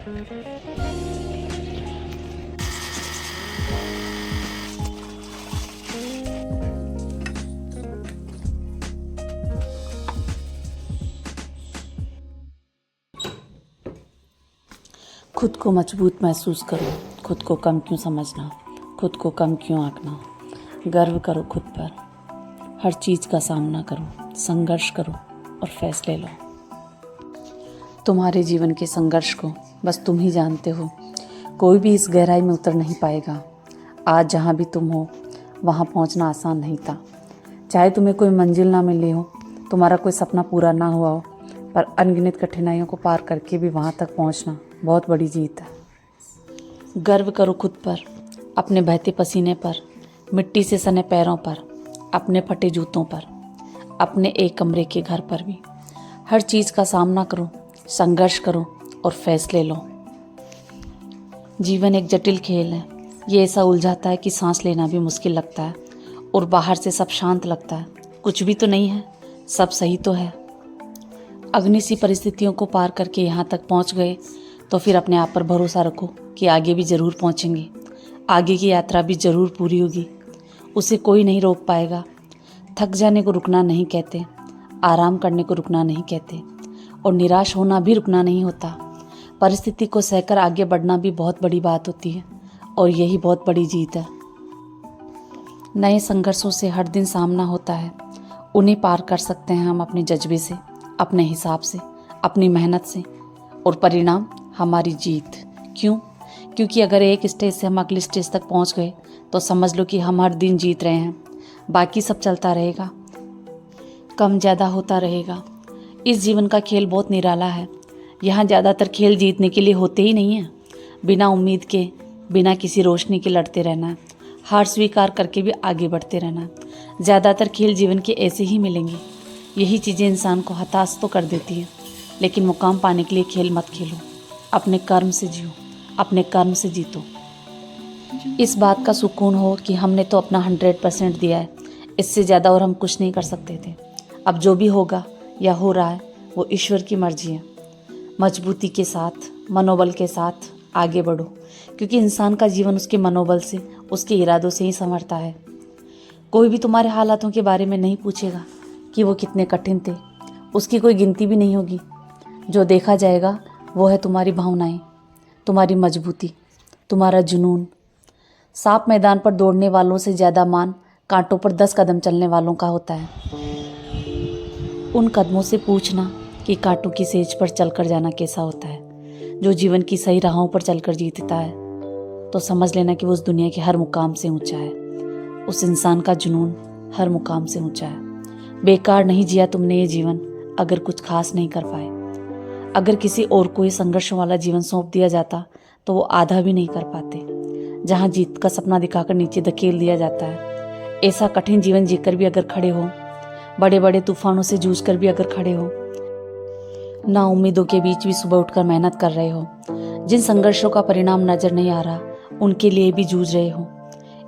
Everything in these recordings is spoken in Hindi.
खुद को मजबूत महसूस करो, खुद को कम क्यों समझना, खुद को कम क्यों आंकना। गर्व करो खुद पर, हर चीज़ का सामना करो, संघर्ष करो और फैसले लो। तुम्हारे जीवन के संघर्ष को बस तुम ही जानते हो, कोई भी इस गहराई में उतर नहीं पाएगा। आज जहाँ भी तुम हो वहाँ पहुँचना आसान नहीं था। चाहे तुम्हें कोई मंजिल ना मिली हो, तुम्हारा कोई सपना पूरा ना हुआ हो, पर अनगिनत कठिनाइयों को पार करके भी वहाँ तक पहुँचना बहुत बड़ी जीत है। गर्व करो खुद पर, अपने बहते पसीने पर, मिट्टी से सने पैरों पर, अपने फटे जूतों पर, अपने एक कमरे के घर पर भी। हर चीज़ का सामना करो, संघर्ष करो और फैसले लो। जीवन एक जटिल खेल है। ये ऐसा उलझाता है कि सांस लेना भी मुश्किल लगता है और बाहर से सब शांत लगता है। कुछ भी तो नहीं है, सब सही तो है। अग्नि सी परिस्थितियों को पार करके यहाँ तक पहुँच गए तो फिर अपने आप पर भरोसा रखो कि आगे भी ज़रूर पहुँचेंगे। आगे की यात्रा भी ज़रूर पूरी होगी, उसे कोई नहीं रोक पाएगा। थक जाने को रुकना नहीं कहते, आराम करने को रुकना नहीं कहते और निराश होना भी रुकना नहीं होता। परिस्थिति को सहकर आगे बढ़ना भी बहुत बड़ी बात होती है और यही बहुत बड़ी जीत है। नए संघर्षों से हर दिन सामना होता है, उन्हें पार कर सकते हैं हम अपने जज्बे से, अपने हिसाब से, अपनी मेहनत से और परिणाम हमारी जीत। क्यों? क्योंकि अगर एक स्टेज से हम अगले स्टेज तक पहुंच गए तो समझ लो कि हम हर दिन जीत रहे हैं। बाकी सब चलता रहेगा, कम ज़्यादा होता रहेगा। इस जीवन का खेल बहुत निराला है। यहाँ ज़्यादातर खेल जीतने के लिए होते ही नहीं हैं। बिना उम्मीद के, बिना किसी रोशनी के लड़ते रहना है, हार स्वीकार करके भी आगे बढ़ते रहना है। ज़्यादातर खेल जीवन के ऐसे ही मिलेंगे। यही चीज़ें इंसान को हताश तो कर देती हैं, लेकिन मुकाम पाने के लिए खेल मत खेलो। अपने कर्म से जियो, अपने कर्म से जीतो। इस बात का सुकून हो कि हमने तो अपना 100% दिया है, इससे ज़्यादा और हम कुछ नहीं कर सकते थे। अब जो भी होगा या हो रहा है वो ईश्वर की मर्जी है। मजबूती के साथ, मनोबल के साथ आगे बढ़ो, क्योंकि इंसान का जीवन उसके मनोबल से, उसके इरादों से ही संवरता है। कोई भी तुम्हारे हालातों के बारे में नहीं पूछेगा कि वो कितने कठिन थे, उसकी कोई गिनती भी नहीं होगी। जो देखा जाएगा वो है तुम्हारी भावनाएं, तुम्हारी मजबूती, तुम्हारा जुनून। साफ मैदान पर दौड़ने वालों से ज़्यादा मान कांटों पर 10 कदम चलने वालों का होता है। उन कदमों से पूछना कि कांटों की सेज पर चलकर जाना कैसा होता है। जो जीवन की सही राहों पर चलकर जीतता है तो समझ लेना कि वो उस दुनिया के हर मुकाम से ऊंचा है। उस इंसान का जुनून हर मुकाम से ऊंचा है। बेकार नहीं जिया तुमने ये जीवन अगर कुछ खास नहीं कर पाए। अगर किसी और को ये संघर्षों वाला जीवन सौंप दिया जाता तो वो आधा भी नहीं कर पाते। जहाँ जीत का सपना दिखाकर नीचे धकेल दिया जाता है, ऐसा कठिन जीवन जीकर भी अगर खड़े हो, बड़े बड़े तूफानों से जूझकर भी अगर खड़े हो, ना उम्मीदों के बीच भी सुबह उठकर मेहनत कर रहे हो, जिन संघर्षों का परिणाम नजर नहीं आ रहा उनके लिए भी जूझ रहे हो,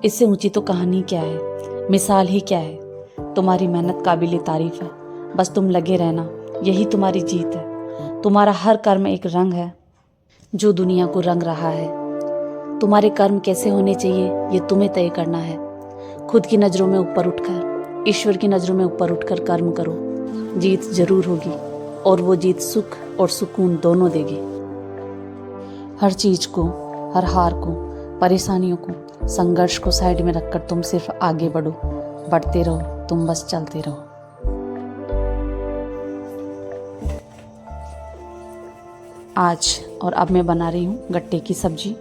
इससे ऊंची तो कहानी क्या है, मिसाल ही क्या है। तुम्हारी मेहनत काबिल तारीफ है, बस तुम लगे रहना, यही तुम्हारी जीत है। तुम्हारा हर कर्म एक रंग है जो दुनिया को रंग रहा है। तुम्हारे कर्म कैसे होने चाहिए ये तुम्हें तय करना है। खुद की नज़रों में ऊपर उठकर, ईश्वर की नज़रों में ऊपर उठकर कर्म करो, जीत जरूर होगी और वो जीत सुख और सुकून दोनों देगी। हर चीज़ को, हर हार को, परेशानियों को, संघर्ष को साइड में रखकर तुम सिर्फ आगे बढ़ो, बढ़ते रहो, तुम बस चलते रहो। आज और अब मैं बना रही हूँ गट्टे की सब्जी।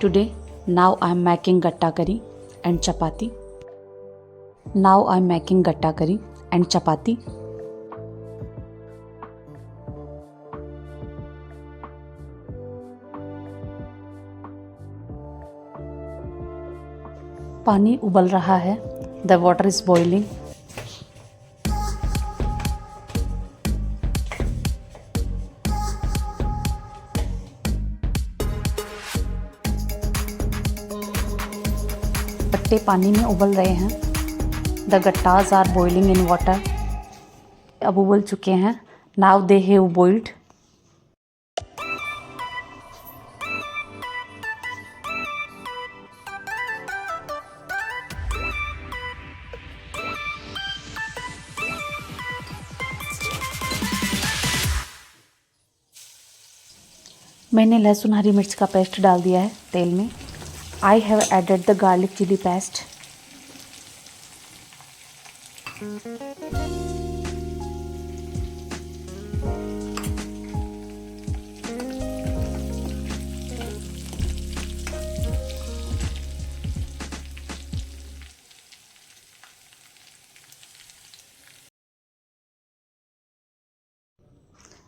Today now I am making gatta curry and chapati. Now I am making gatta curry and चपाती। पानी उबल रहा है, द वाटर इज बॉइलिंग। गट्टे पानी में उबल रहे हैं, the gattas are boiling in water. अब उबल चुके हैं, नाउ दे हैव बॉइल्ड। मैंने लहसुन हरी मिर्च का पेस्ट डाल दिया है तेल में। I have added the garlic chili paste.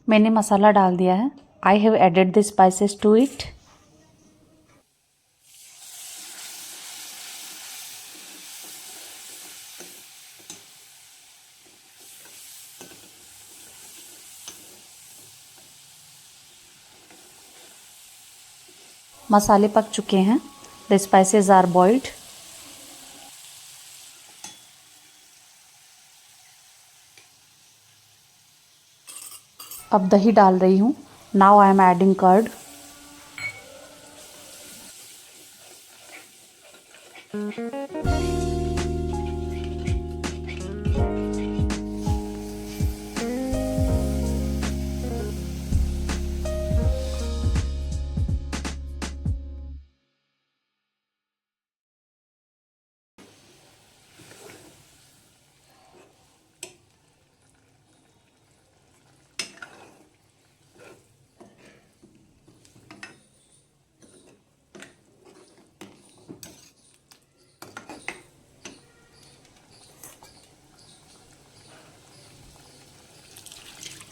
मैंने मसाला डाल दिया है। I have added the spices to it. मसाले पक चुके हैं। The spices are boiled. अब दही डाल रही हूँ। Now I am adding curd.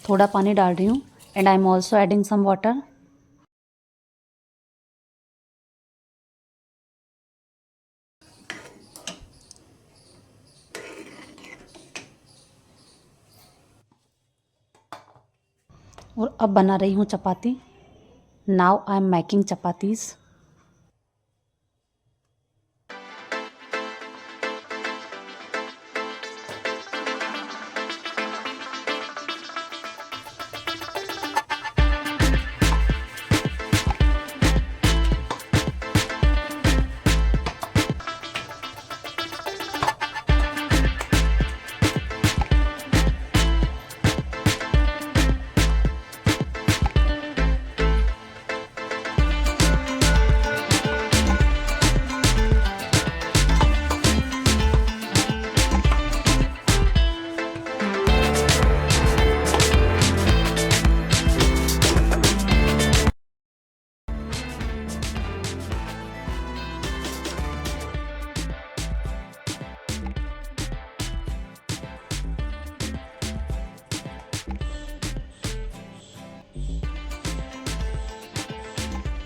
थोड़ा पानी डाल रही हूँ and I am also adding some water. और अब बना रही हूँ chapati. Now I am making chapatis.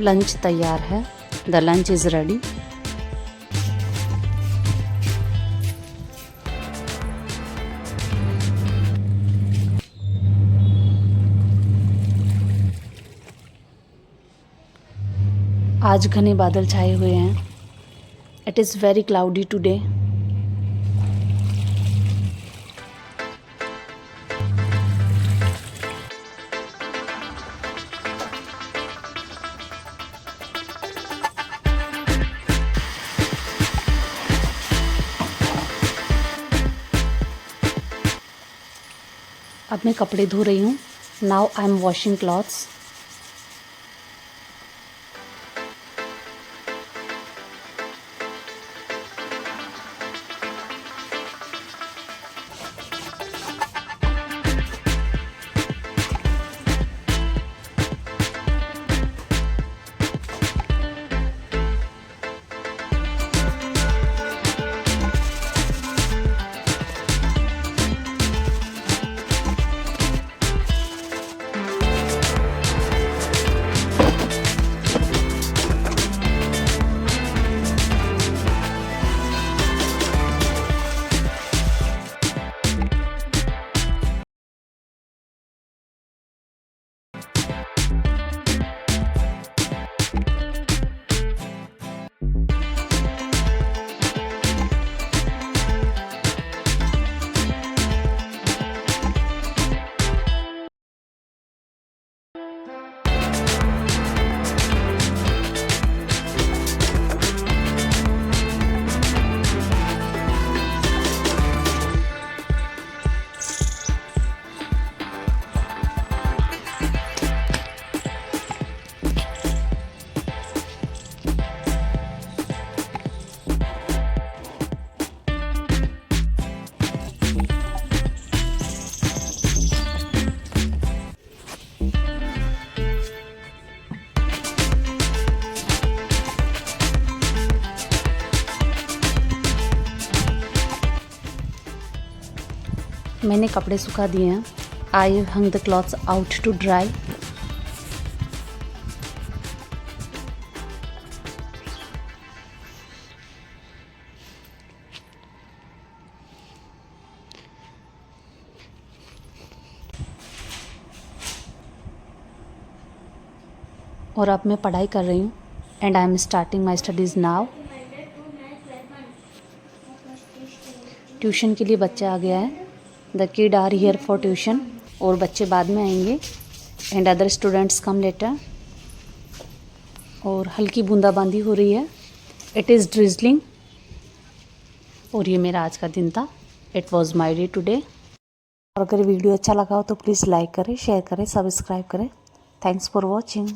Lunch तैयार है। The lunch is ready. आज घने बादल छाए हुए हैं। It is very cloudy today. अब मैं कपड़े धो रही हूँ। Now I am washing clothes. मैंने कपड़े सुखा दिए हैं। I hung the clothes out to dry. और अब मैं पढ़ाई कर रही हूँ and I am starting my studies now. Tuition के लिए बच्चा आ गया है। The kid are here for tuition. और बच्चे बाद में आएंगे and other students come later. और हल्की बूंदाबांदी हो रही है। It is drizzling. और ये मेरा आज का दिन था। It was my day today. और अगर वीडियो अच्छा लगा हो तो प्लीज़ लाइक करें, शेयर करें, सब्सक्राइब करें। Thanks for watching.